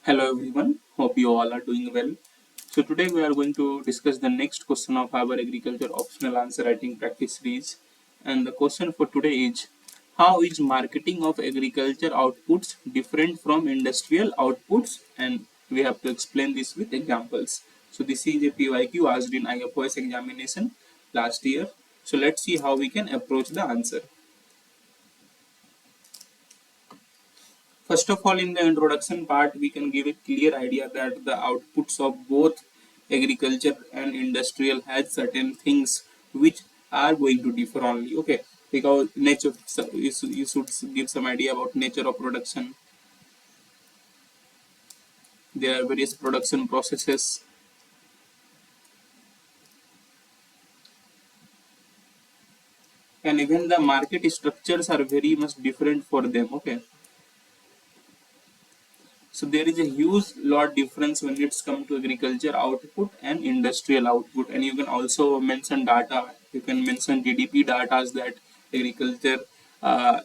Hello everyone, hope you all are doing well. So today we are going to discuss the next question of our agriculture optional answer writing practice series. And the question for today is, how is marketing of agriculture outputs different from industrial outputs? And we have to explain this with examples. So this is a PYQ asked in IFOS examination last year. So let's see how we can approach the answer. First of all, in the introduction part, we can give a clear idea that the outputs of both agriculture and industrial has certain things which are going to differ only. Okay, because nature, so you should give some idea about nature of production. There are various production processes, and even the market structures are very much different for them. Okay, so there is a huge lot difference when it's come to agriculture output and industrial output. And you can also mention data. You can mention GDP data that agriculture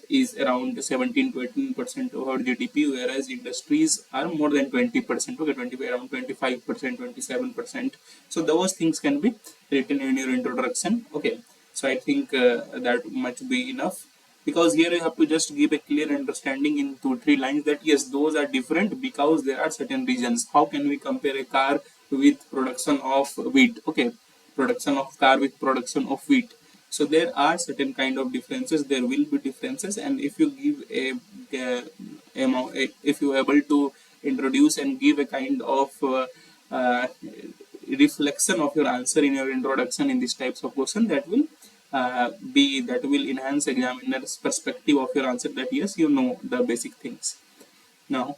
is around 17 to 18% of our GDP, whereas industries are more than 20%. Okay, 20 around 25%, 27%. So those things can be written in your introduction. Okay, so I think that much be enough, because here you have to just give a clear understanding in 2 3 lines that yes, those are different because there are certain reasons. How can we compare a car with production of wheat? Okay, production of car with production of wheat. So there are certain kind of differences, there will be differences. And if you give if you are able to introduce and give a kind of uh, reflection of your answer in your introduction in these types of question, that will enhance examiner's perspective of your answer, that yes, you know the basic things. Now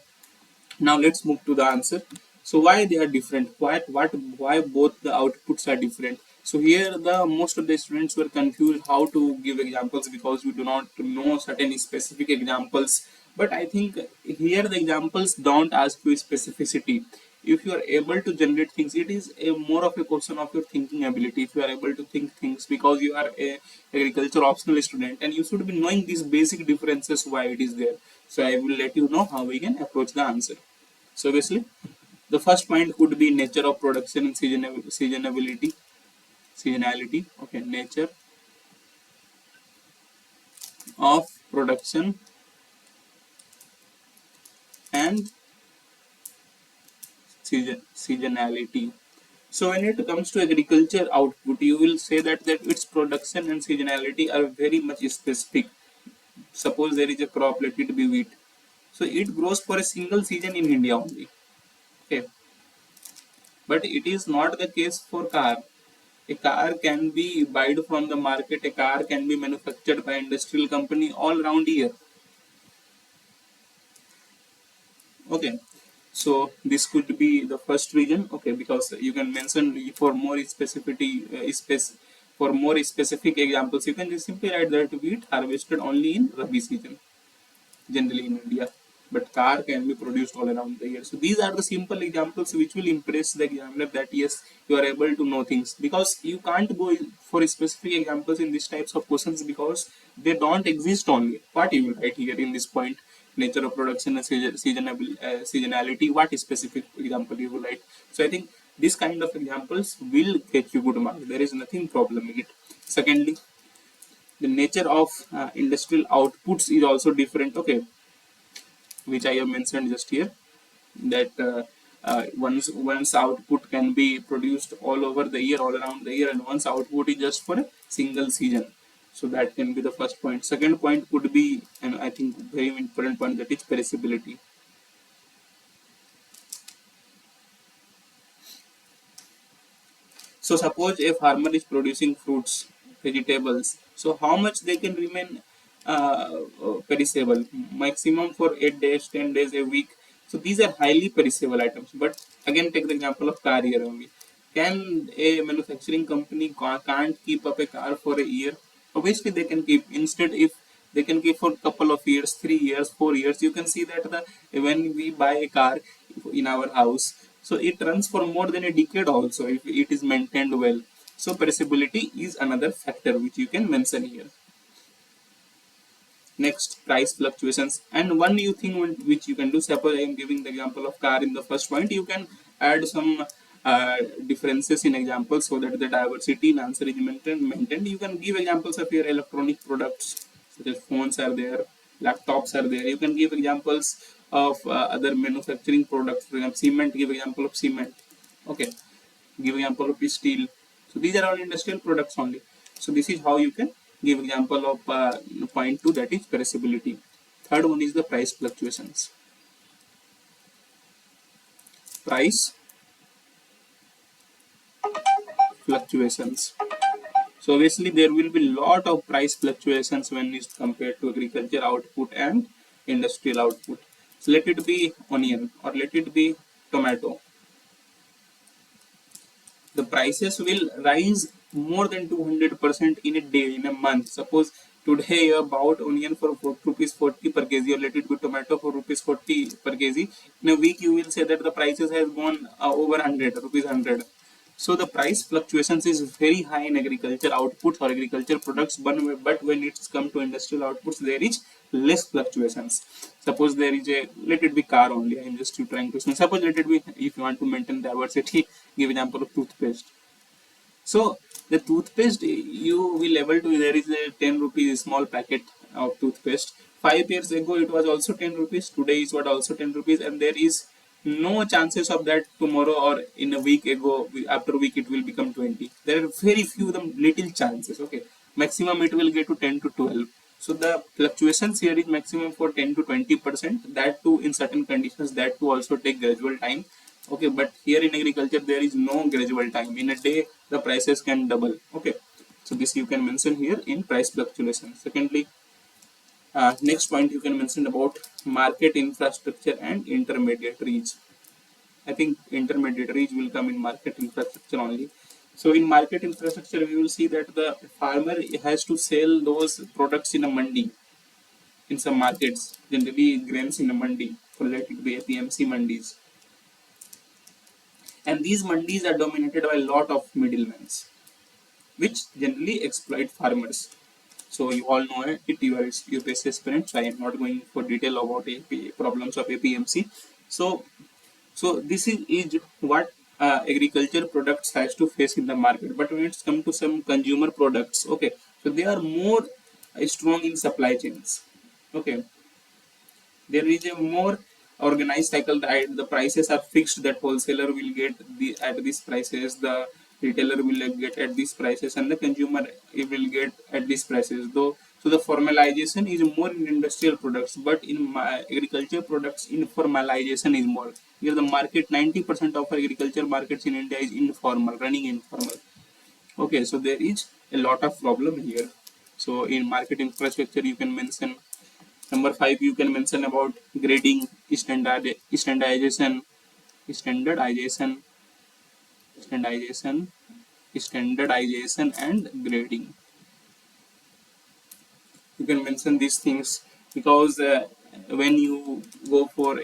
now let's move to the answer. So why they are different, why both the outputs are different? So here the most of the students were confused how to give examples, because we do not know certain specific examples. But I think here the examples don't ask you specificity. If you are able to generate things, it is a more of a question of your thinking ability. If you are able to think things, because you are a agriculture optional student, and you should be knowing these basic differences why it is there. So I will let you know how we can approach the answer. So basically, the first point could be nature of production and seasonality. Okay, nature of production and seasonality. So when it comes to agriculture output, you will say that its production and seasonality are very much specific. Suppose there is a crop, let it be wheat. So it grows for a single season in India only. Okay, but it is not the case for car. A car can be bought from the market. A car can be manufactured by industrial company all around year. Okay, so this could be the first reason. Okay, because you can mention for more specificity, for more specific examples, you can just simply write that wheat harvested only in Rabi season, generally in India. But car can be produced all around the year. So these are the simple examples which will impress the examiner that yes, you are able to know things, because you can't go for specific examples in these types of questions, because they don't exist only. What you will write here in this point, nature of production and seasonality, what is specific example you will write? So I think this kind of examples will get you good marks. There is nothing problem in it. Secondly, the nature of industrial outputs is also different. Okay, which I have mentioned just here, that once output can be produced all over the year, all around the year, and once output is just for a single season. So that can be the first point. Second point could be, and I think very important point, that is perishability. So suppose a farmer is producing fruits, vegetables. So how much they can remain perishable? Maximum for 8 days, 10 days, a week. So these are highly perishable items. But again, take the example of car here only. Can a manufacturing company can't keep up a car for a year? Obviously, they can keep. Instead, if they can keep for a couple of years, 3 years, 4 years, you can see that when we buy a car in our house, so it runs for more than a decade also if it is maintained well. So perishability is another factor which you can mention here. Next, price fluctuations. And one new thing which you can do, suppose I am giving the example of car in the first point, you can add some differences in examples so that the diversity in answer is maintained. You can give examples of your electronic products, such as phones are there, laptops are there. You can give examples of other manufacturing products. For example, cement, give example of cement. Okay, give example of steel. So these are all industrial products only. So this is how you can give example of point two, that is perishability. Third one is the price fluctuations. Price fluctuations. So obviously there will be lot of price fluctuations when it's compared to agriculture output and industrial output. So let it be onion or let it be tomato. The prices will rise more than 200% in a day, in a month. Suppose today you bought onion for rupees 40 per kg, or let it be tomato for rupees 40 per kg. In a week you will say that the prices has gone over 100 rupees 100. So the price fluctuations is very high in agriculture outputs or agriculture products, but when it's come to industrial outputs, there is less fluctuations. Suppose there is a, let it be car only, I'm just trying to suppose, let it be, if you want to maintain diversity, give example of toothpaste. So the toothpaste you will able to, there is a 10 rupees small packet of toothpaste. 5 years ago it was also 10 rupees. Today is what also 10 rupees, and there is no chances of that tomorrow or in a week ago, after a week it will become 20. There are very few, the little chances. Okay, maximum it will get to 10 to 12. So the fluctuations here is maximum for 10 to 20%. That too in certain conditions. That too also take gradual time. Okay, but here in agriculture there is no gradual time. In a day the prices can double. Okay, so this you can mention here in price fluctuation. Secondly, next point you can mention about market infrastructure and intermediaries. I think intermediaries will come in market infrastructure only. So in market infrastructure we will see that the farmer has to sell those products in a mandi, in some markets, generally grains in a mandi, so let it be APMC mandis. And these mandis are dominated by a lot of middlemen, which generally exploit farmers. So you all know it, you are UPSC aspirants. I am not going for detail about problems of APMC. So this is what agriculture products has to face in the market. But when it's come to some consumer products, okay, so they are more strong in supply chains. Okay, there is a more organized cycle that the prices are fixed, that wholesaler will get at these prices, the retailer will get at these prices, and the consumer will get at these prices though. So the formalization is more in industrial products, but in agriculture products informalization is more. Here the market, 90% of agriculture markets in India is informal, running informal. Okay, so there is a lot of problem here. So in market infrastructure you can mention, number 5 you can mention about grading, standardization, standardization, standardization, standardization, and grading. You can mention these things because when you go for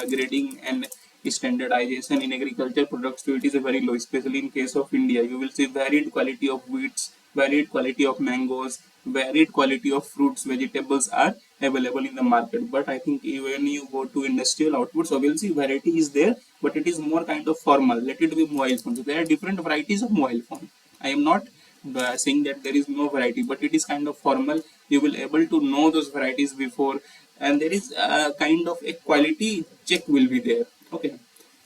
grading and standardization in agriculture products, so it is a very low, especially in case of India. You will see varied quality of wheats, varied quality of mangoes, varied quality of fruits, vegetables are available in the market. But I think when you go to industrial outputs, obviously variety is there, but it is more kind of formal. Let it be mobile phone. So there are different varieties of mobile phone. I am not saying that there is no variety, but it is kind of formal. You will able to know those varieties before, and there is a kind of a quality check will be there. Okay,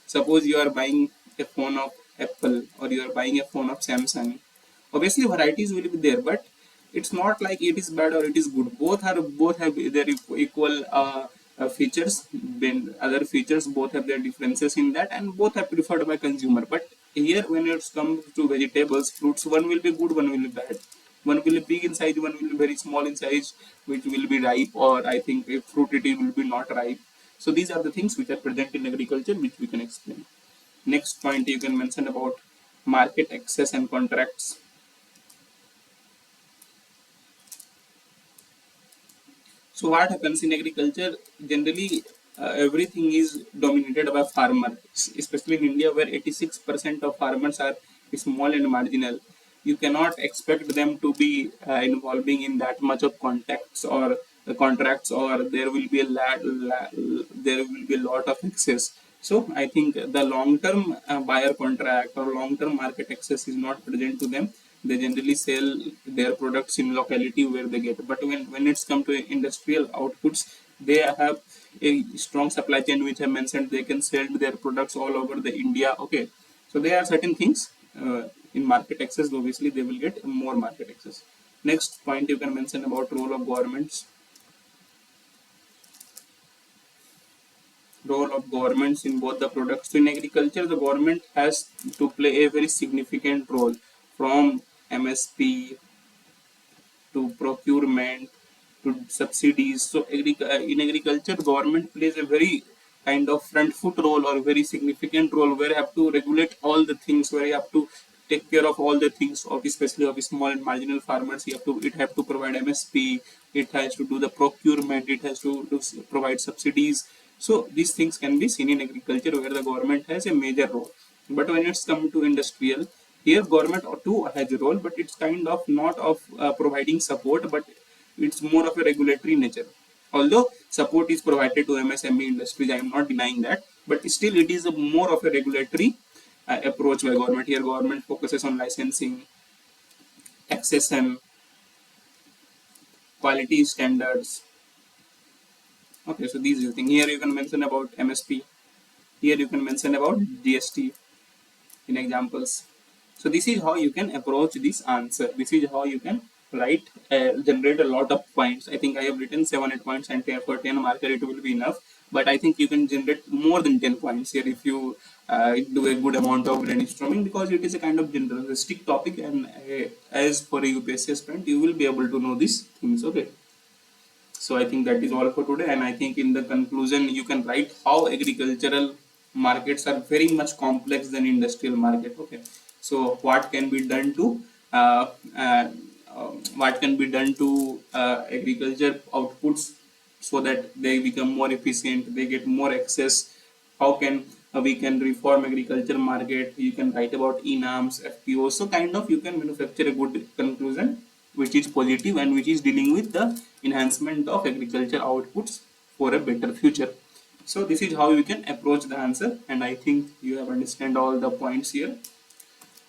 suppose you are buying a phone of Apple or you are buying a phone of Samsung, obviously varieties will be there, but it's not like it is bad or it is good. Both have their equal features, then other features, both have their differences in that, and both are preferred by consumer. But here when it comes to vegetables, fruits, one will be good, one will be bad. One will be big in size, one will be very small in size, which will be ripe, or I think if fruit it will be not ripe. So these are the things which are present in agriculture, which we can explain. Next point you can mention about market access and contracts. So what happens in agriculture? Generally, everything is dominated by farmers, especially in India, where 86% of farmers are small and marginal. You cannot expect them to be involving in that much of contacts or contracts, or there will be there will be a lot of excess. So I think the long term buyer contract or long term market access is not present to them. They generally sell their products in locality where they get, but when it's come to industrial outputs, they have a strong supply chain, which I mentioned. They can sell their products all over the India. Okay, so there are certain things in market access. Obviously they will get more market access. Next point you can mention about role of governments. Role of governments in both the products. So in agriculture, the government has to play a very significant role, from MSP to procurement to subsidies. So in agriculture, government plays a very kind of front foot role, or very significant role, where you have to regulate all the things, where you have to take care of all the things of, especially of small and marginal farmers. It have to provide MSP, it has to do the procurement, it has to provide subsidies. So these things can be seen in agriculture, where the government has a major role. But when it's come to industrial, here government too has a role, but it's kind of not of providing support, but it's more of a regulatory nature. Although support is provided to MSME industries, I am not denying that, but still it is a more of a regulatory approach by government. Here government focuses on licensing, accession, quality standards. Okay, so these are the things. Here you can mention about MSP. Here you can mention about GST in examples. So this is how you can approach this answer. This is how you can write, generate a lot of points. I think I have written 7-8 points, and for 10 marker it will be enough. But I think you can generate more than 10 points here if you do a good amount of brainstorming, because it is a kind of generalistic topic, and as for a UPSC aspirant, you will be able to know these things. Okay. So I think that is all for today, and I think in the conclusion you can write how agricultural markets are very much complex than industrial market. Okay, so what can be done to uh, uh, agriculture outputs, so that they become more efficient, they get more access. How can we can reform agriculture market? You can write about enams, FPOs. So kind of you can manufacture a good conclusion, which is positive and which is dealing with the enhancement of agriculture outputs for a better future. So this is how you can approach the answer, and I think you have understand all the points here.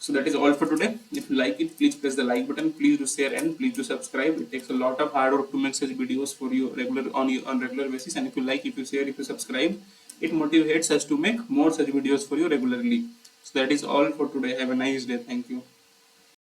So that is all for today. If you like it, please press the like button, please do share, and please do subscribe. It takes a lot of hard work to make such videos for you on regular basis, and if you like, if you share, if you subscribe, it motivates us to make more such videos for you regularly. So that is all for today. Have a nice day. Thank you.